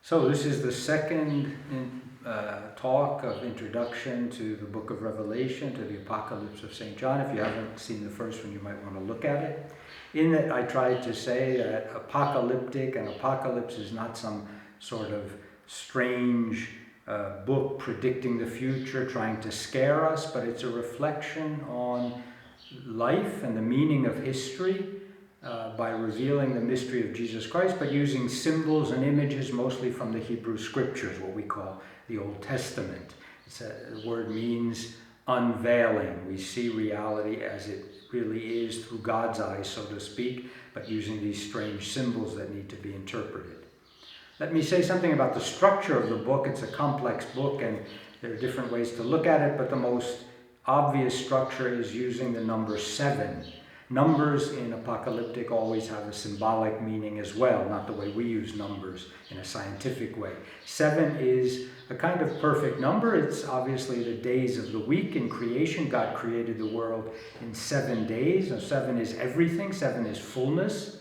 So this is the second talk of introduction to the book of Revelation, to the Apocalypse of St. John. If you haven't seen the first one, you might want to look at it. In it, I tried to say that apocalyptic and apocalypse is not some sort of strange book predicting the future, trying to scare us, but it's a reflection on life and the meaning of history by revealing the mystery of Jesus Christ, but using symbols and images mostly from the Hebrew Scriptures, what we call the Old Testament. The word means unveiling. We see reality as it really is through God's eyes, so to speak, but using these strange symbols that need to be interpreted. Let me say something about the structure of the book. It's a complex book, and there are different ways to look at it, but the most obvious structure is using the number 7. Numbers in apocalyptic always have a symbolic meaning as well, not the way we use numbers in a scientific way. 7 is a kind of perfect number. It's obviously the days of the week in creation. God created the world in 7 days. Now, 7 is everything. 7 is fullness.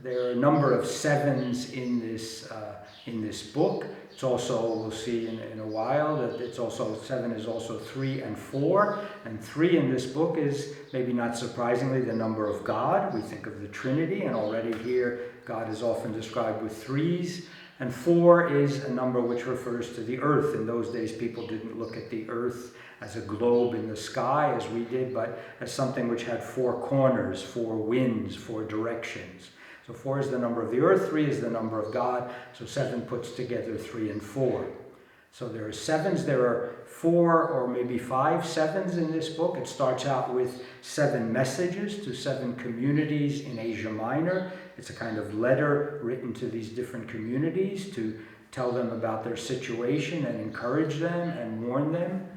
There are a number of 7s in this book. It's also, we'll see in a while, that it's also 7 is also 3 and 4. And 3 in this book is, maybe not surprisingly, the number of God. We think of the Trinity, and already here God is often described with 3s. And 4 is a number which refers to the earth. In those days, people didn't look at the earth as a globe in the sky as we did, but as something which had 4 corners, 4 winds, 4 directions. So 4 is the number of the earth, 3 is the number of God, so 7 puts together 3 and 4. So there are 7s, there are 4 or maybe 5 7s in this book. It starts out with 7 messages to 7 communities in Asia Minor. It's a kind of letter written to these different communities to tell them about their situation and encourage them and warn them.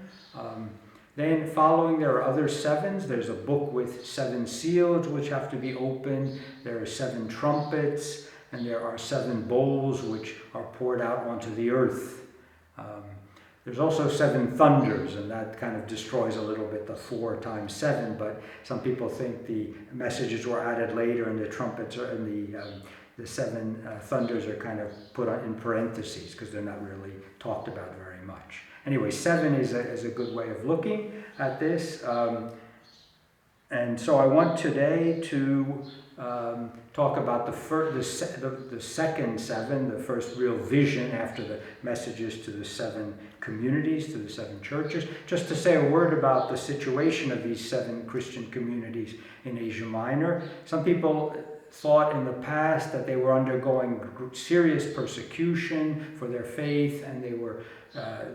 Then following, there are other 7s. There's a book with 7 seals which have to be opened. There are 7 trumpets, and there are 7 bowls which are poured out onto the earth. There's also 7 thunders, and that kind of destroys a little bit the 4 times 7, but some people think the messages were added later, and the trumpets are, and the 7 thunders are kind of put in parentheses because they're not really talked about very much. Anyway, 7 is a good way of looking at this. And so I want today to talk about the second 7, the first real vision after the messages to the 7 communities, to the 7 churches. Just to say a word about the situation of these 7 Christian communities in Asia Minor. Some people thought in the past that they were undergoing serious persecution for their faith, and they were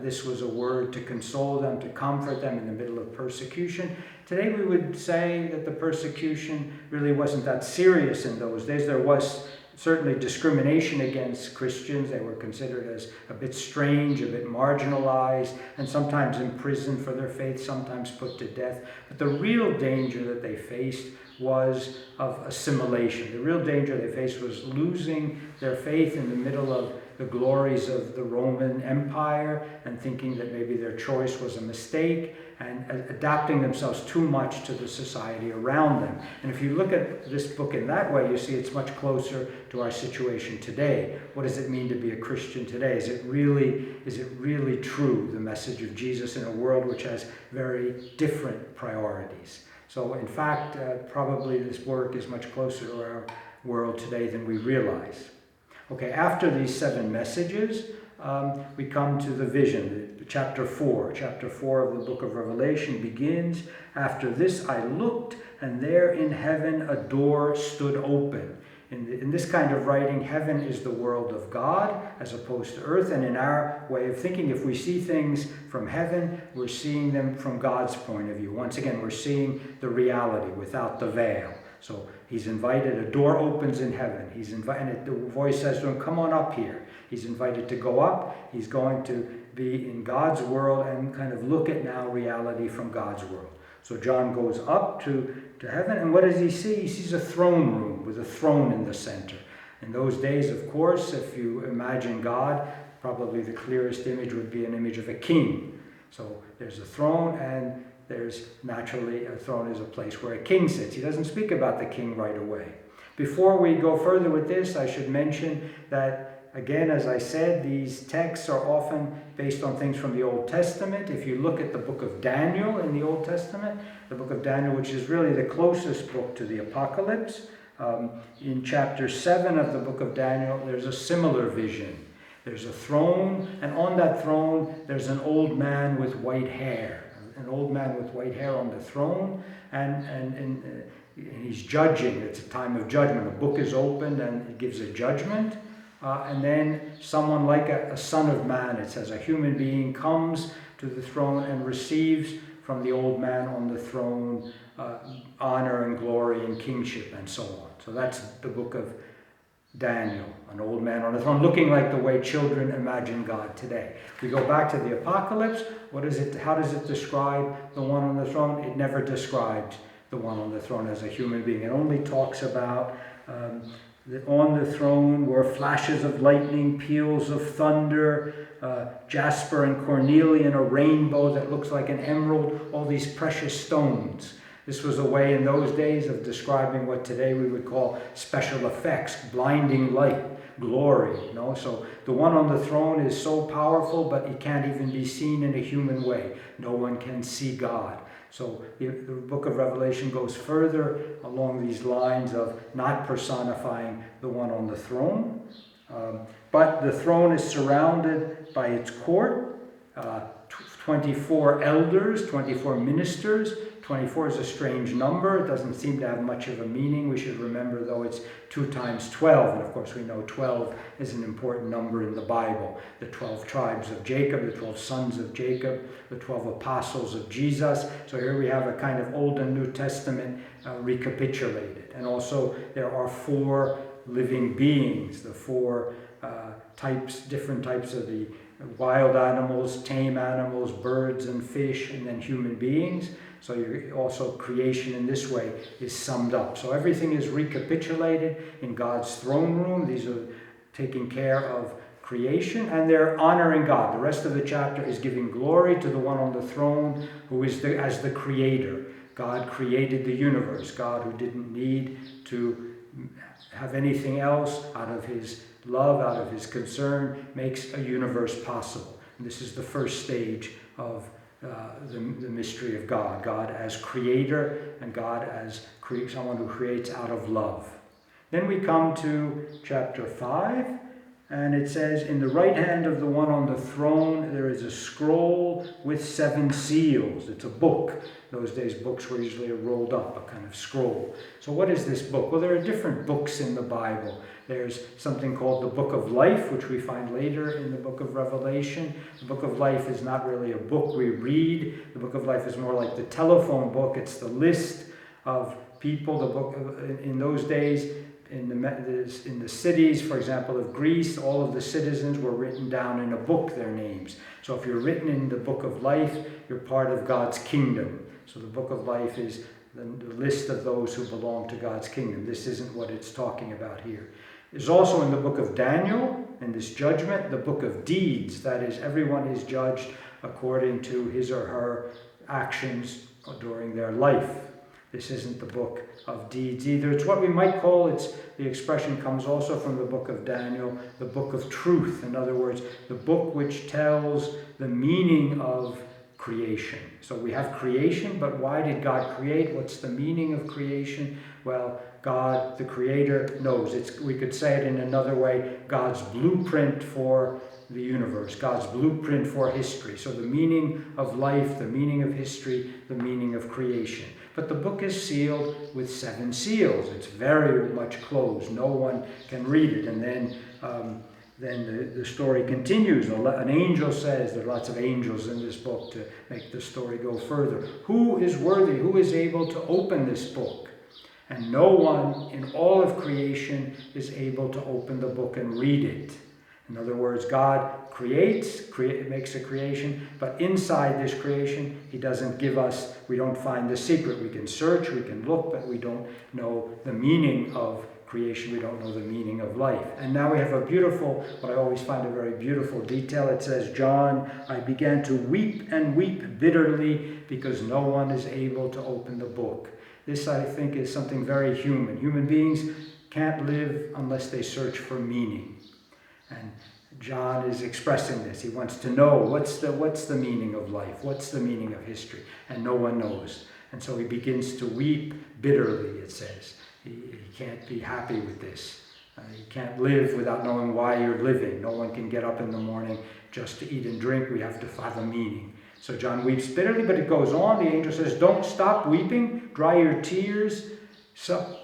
this was a word to console them, to comfort them in the middle of persecution. Today we would say that the persecution really wasn't that serious in those days. There was certainly discrimination against Christians. They were considered as a bit strange, a bit marginalized, and sometimes imprisoned for their faith, sometimes put to death. But the real danger that they faced was of assimilation. The real danger they faced was losing their faith in the middle of the glories of the Roman Empire and thinking that maybe their choice was a mistake and adapting themselves too much to the society around them. And if you look at this book in that way, you see it's much closer to our situation today. What does it mean to be a Christian today? Is it really true, the message of Jesus in a world which has very different priorities? So in fact, probably this work is much closer to our world today than we realize. Okay, after these 7 messages, we come to the vision, chapter 4. Chapter 4 of the book of Revelation begins, "After this I looked, and there in heaven a door stood open." In this kind of writing, heaven is the world of God as opposed to earth. And in our way of thinking, if we see things from heaven, we're seeing them from God's point of view. Once again, we're seeing the reality without the veil. So he's invited, a door opens in heaven. He's invited, the voice says to him, "Come on up here." He's invited to go up. He's going to be in God's world and kind of look at now reality from God's world. So John goes up to heaven, and what does he see? He sees a throne room with a throne in the center. In those days, of course, if you imagine God, probably the clearest image would be an image of a king. So there's a throne, and there's naturally a throne is a place where a king sits. He doesn't speak about the king right away. Before we go further with this, I should mention that, again, as I said, these texts are often based on things from the Old Testament. If you look at the book of Daniel in the Old Testament, the book of Daniel, which is really the closest book to the Apocalypse, in chapter 7 of the book of Daniel, there's a similar vision. There's a throne, and on that throne, there's an old man with white hair. An old man with white hair on the throne, and he's judging. It's a time of judgment. A book is opened and it gives a judgment. And then someone like a son of man, it says, a human being comes to the throne and receives from the old man on the throne honor and glory and kingship and so on. So that's the book of Daniel, an old man on a throne, looking like the way children imagine God today. We go back to the Apocalypse. What is it? How does it describe the one on the throne? It never describes the one on the throne as a human being. It only talks about that on the throne were flashes of lightning, peals of thunder, jasper and cornelian, a rainbow that looks like an emerald, all these precious stones. This was a way in those days of describing what today we would call special effects, blinding light, glory. So the one on the throne is so powerful, but he can't even be seen in a human way. No one can see God. So the book of Revelation goes further along these lines of not personifying the one on the throne, but the throne is surrounded by its court, 24 elders, 24 ministers. 24 is a strange number. It doesn't seem to have much of a meaning. We should remember, though, it's 2 times 12. And of course, we know 12 is an important number in the Bible. The 12 tribes of Jacob, the 12 sons of Jacob, the 12 apostles of Jesus. So here we have a kind of Old and New Testament recapitulated. And also, there are 4 living beings, the 4 different types of the wild animals, tame animals, birds and fish, and then human beings. So also creation in this way is summed up. So everything is recapitulated in God's throne room. These are taking care of creation, and they're honoring God. The rest of the chapter is giving glory to the one on the throne who is as the creator. God created the universe. God, who didn't need to have anything else, out of his love, out of his concern, makes a universe possible. And this is the first stage of the mystery of God. God as creator, and God as someone who creates out of love. Then we come to chapter 5, and it says, in the right hand of the one on the throne there is a scroll with 7 seals. It's a book. In those days, books were usually rolled up, a kind of scroll. So what is this book? Well, there are different books in the Bible. There's something called the Book of Life, which we find later in the book of Revelation. The Book of Life is not really a book we read. The Book of Life is more like the telephone book. It's the list of people. The book in those days, in the cities, for example, of Greece, all of the citizens were written down in a book, their names. So if you're written in the Book of Life, you're part of God's kingdom. So the Book of Life is the list of those who belong to God's kingdom. This isn't what it's talking about here. There's also in the book of Daniel, in this judgment, the book of deeds. That is, everyone is judged according to his or her actions during their life. This isn't the book of deeds either. It's what we might call, the expression comes also from the book of Daniel, the book of truth. In other words, the book which tells the meaning of creation. So we have creation, but why did God create? What's the meaning of creation? Well, God, the Creator, knows. We could say it in another way, God's blueprint for the universe, God's blueprint for history. So the meaning of life, the meaning of history, the meaning of creation. But the book is sealed with 7 seals. It's very much closed. No one can read it. And then the story continues. An angel says, there are lots of angels in this book to make the story go further. Who is worthy? Who is able to open this book? And no one in all of creation is able to open the book and read it. In other words, God makes a creation, but inside this creation, he doesn't give us, we don't find the secret. We can search, we can look, but we don't know the meaning of creation. We don't know the meaning of life. And now we have a beautiful, what I always find a very beautiful detail. It says, John, I began to weep and weep bitterly because no one is able to open the book. This, I think, is something very human. Human beings can't live unless they search for meaning. And John is expressing this. He wants to know what's the meaning of life, what's the meaning of history, and no one knows. And so he begins to weep bitterly, it says. He can't be happy with this. You can't live without knowing why you're living. No one can get up in the morning just to eat and drink. We have to have a meaning. So John weeps bitterly, but it goes on. The angel says, don't stop weeping. Dry your tears. So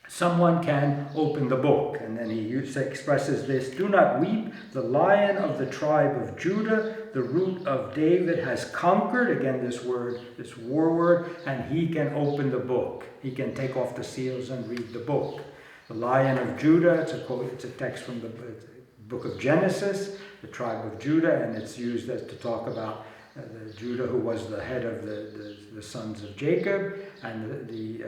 someone can open the book. And then he expresses this, do not weep. The Lion of the tribe of Judah, the Root of David, has conquered. Again, this word, this war word. And he can open the book. He can take off the seals and read the book. The Lion of Judah, it's a text from the book of Genesis, the tribe of Judah, and it's used to talk about Judah, who was the head of the sons of Jacob, and the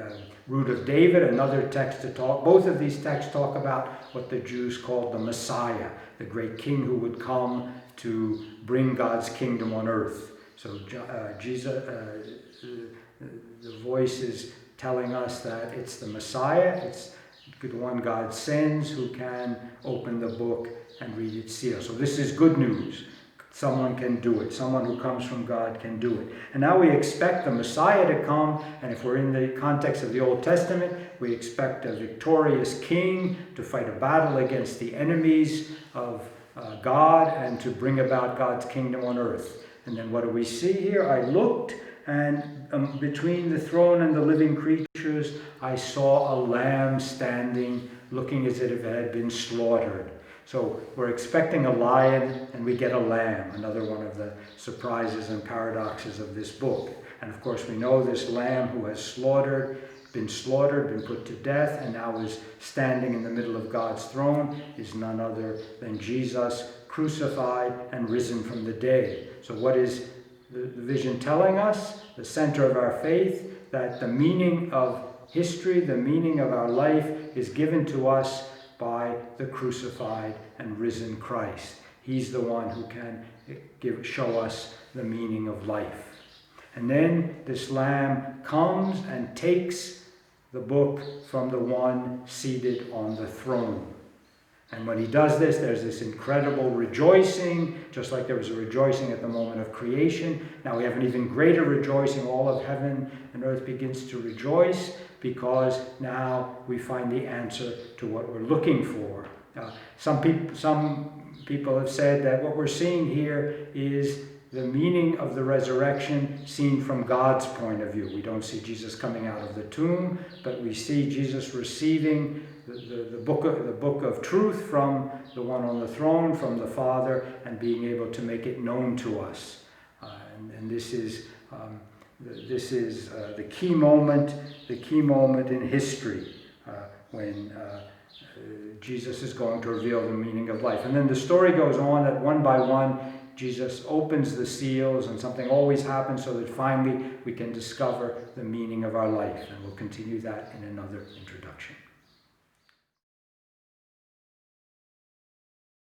root of David, another text to talk. Both of these texts talk about what the Jews called the Messiah, the great king who would come to bring God's kingdom on earth. So Jesus, the voice is telling us that it's the Messiah, it's the one God sends who can open the book and read its seal. So this is good news. Someone can do it. Someone who comes from God can do it. And now we expect the Messiah to come, and if we're in the context of the Old Testament, we expect a victorious king to fight a battle against the enemies of God and to bring about God's kingdom on earth. And then what do we see here? I looked, and between the throne and the living creatures, I saw a lamb standing, looking as if it had been slaughtered. So we're expecting a lion, and we get a lamb, another one of the surprises and paradoxes of this book. And of course, we know this lamb who has been put to death, and now is standing in the middle of God's throne is none other than Jesus, crucified and risen from the dead. So what is the vision telling us? The center of our faith, that the meaning of history, the meaning of our life is given to us by the crucified and risen Christ. He's the one who can show us the meaning of life. And then this lamb comes and takes the book from the one seated on the throne. And when he does this, there's this incredible rejoicing, just like there was a rejoicing at the moment of creation. Now we have an even greater rejoicing. All of heaven and earth begins to rejoice, because now we find the answer to what we're looking for. Some people have said that what we're seeing here is the meaning of the resurrection seen from God's point of view. We don't see Jesus coming out of the tomb, but we see Jesus receiving the book of truth from the one on the throne, from the Father, and being able to make it known to us. And this is the key moment in history when Jesus is going to reveal the meaning of life. And then the story goes on that one by one, Jesus opens the seals, and something always happens so that finally we can discover the meaning of our life. And we'll continue that in another introduction.